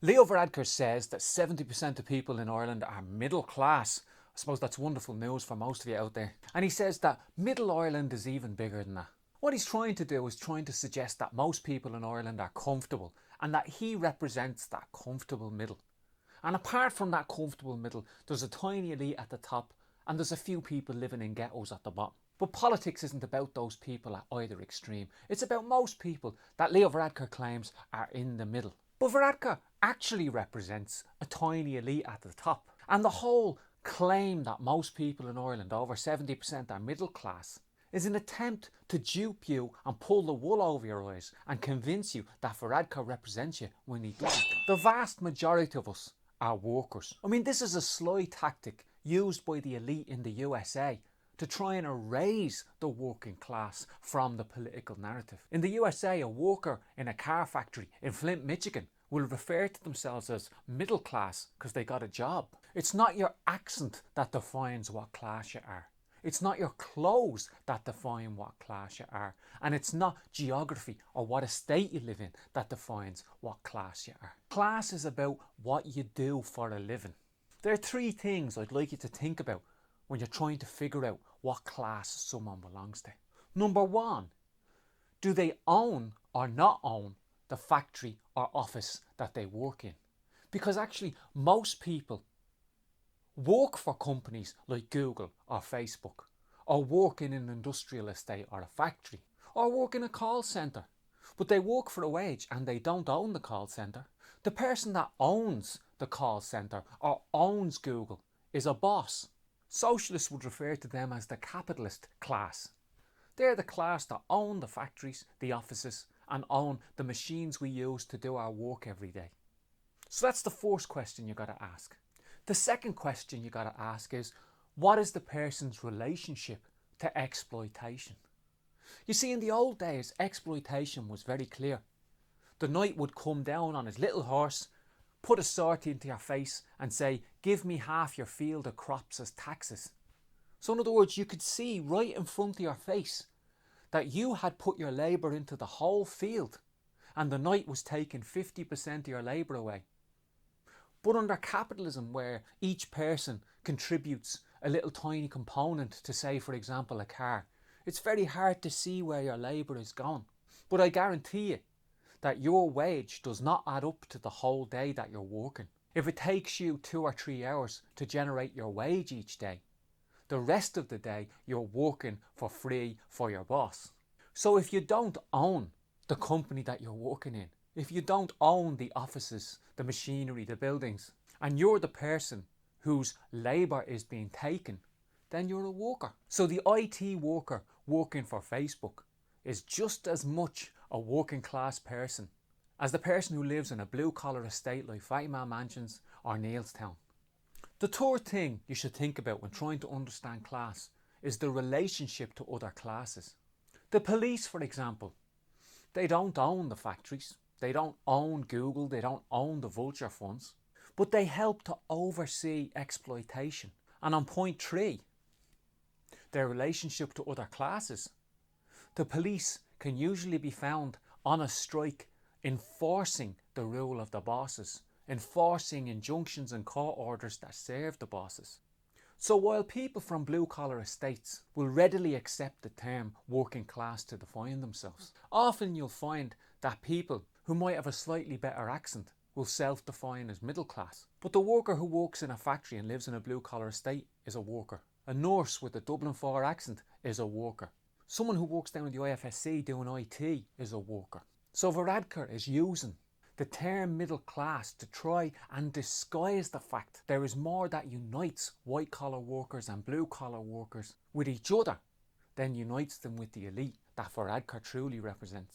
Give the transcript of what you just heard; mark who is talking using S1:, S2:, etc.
S1: Leo Varadkar says that 70% of people in Ireland are middle class. I suppose that's wonderful news for most of you out there. And he says that middle Ireland is even bigger than that. What he's trying to do is trying to suggest that most people in Ireland are comfortable and that he represents that comfortable middle. And apart from that comfortable middle, there's a tiny elite at the top and there's a few people living in ghettos at the bottom. But politics isn't about those people at either extreme. It's about most people that Leo Varadkar claims are in the middle. But Varadkar actually represents a tiny elite at the top. And the whole claim that most people in Ireland, over 70%, are middle class, is an attempt to dupe you and pull the wool over your eyes and convince you that Varadkar represents you when he doesn't. The vast majority of us are workers. I mean, this is a sly tactic used by the elite in the USA to try and erase the working class from the political narrative. In the USA, a worker in a car factory in Flint, Michigan will refer to themselves as middle class because they got a job. It's not your accent that defines what class you are. It's not your clothes that define what class you are. And it's not geography or what estate you live in that defines what class you are. Class is about what you do for a living. There are three things I'd like you to think about when you're trying to figure out what class someone belongs to. Number one, do they own or not own the factory or office that they work in? Because actually most people work for companies like Google or Facebook, or work in an industrial estate or a factory, or work in a call centre. But they work for a wage and they don't own the call centre. The person that owns the call centre or owns Google is a boss. Socialists would refer to them as the capitalist class. They're the class that own the factories, the offices, and own the machines we use to do our work every day. So that's the first question you got to ask. The second question you got to ask is, what is the person's relationship to exploitation? You see, in the old days, exploitation was very clear. The knight would come down on his little horse, put a sword into your face and say, give me half your field of crops as taxes. So in other words, you could see right in front of your face that you had put your labour into the whole field and the knight was taking 50% of your labour away. But under capitalism, where each person contributes a little tiny component to, say, for example, a car, it's very hard to see where your labour is gone. But I guarantee you that your wage does not add up to the whole day that you're working. If it takes you 2 or 3 hours to generate your wage each day, the rest of the day you're working for free for your boss. So if you don't own the company that you're working in, if you don't own the offices, the machinery, the buildings, and you're the person whose labour is being taken, then you're a worker. So the IT worker working for Facebook is just as much a working class person as the person who lives in a blue collar estate like Fattyman Mansions or Neilstown. The third thing you should think about when trying to understand class is the relationship to other classes. The police, for example, they don't own the factories. They don't own Google, they don't own the vulture funds, but they help to oversee exploitation. And on point 3, their relationship to other classes. The police can usually be found on a strike enforcing the rule of the bosses, enforcing injunctions and court orders that serve the bosses. So while people from blue-collar estates will readily accept the term working class to define themselves, often you'll find that people who might have a slightly better accent will self-define as middle class. But the worker who works in a factory and lives in a blue-collar estate is a worker. A nurse with a Dublin 4 accent is a worker. Someone who works down in the IFSC doing IT is a worker. So Varadkar is using the term middle class to try and disguise the fact there is more that unites white-collar workers and blue-collar workers with each other than unites them with the elite that Varadkar truly represents.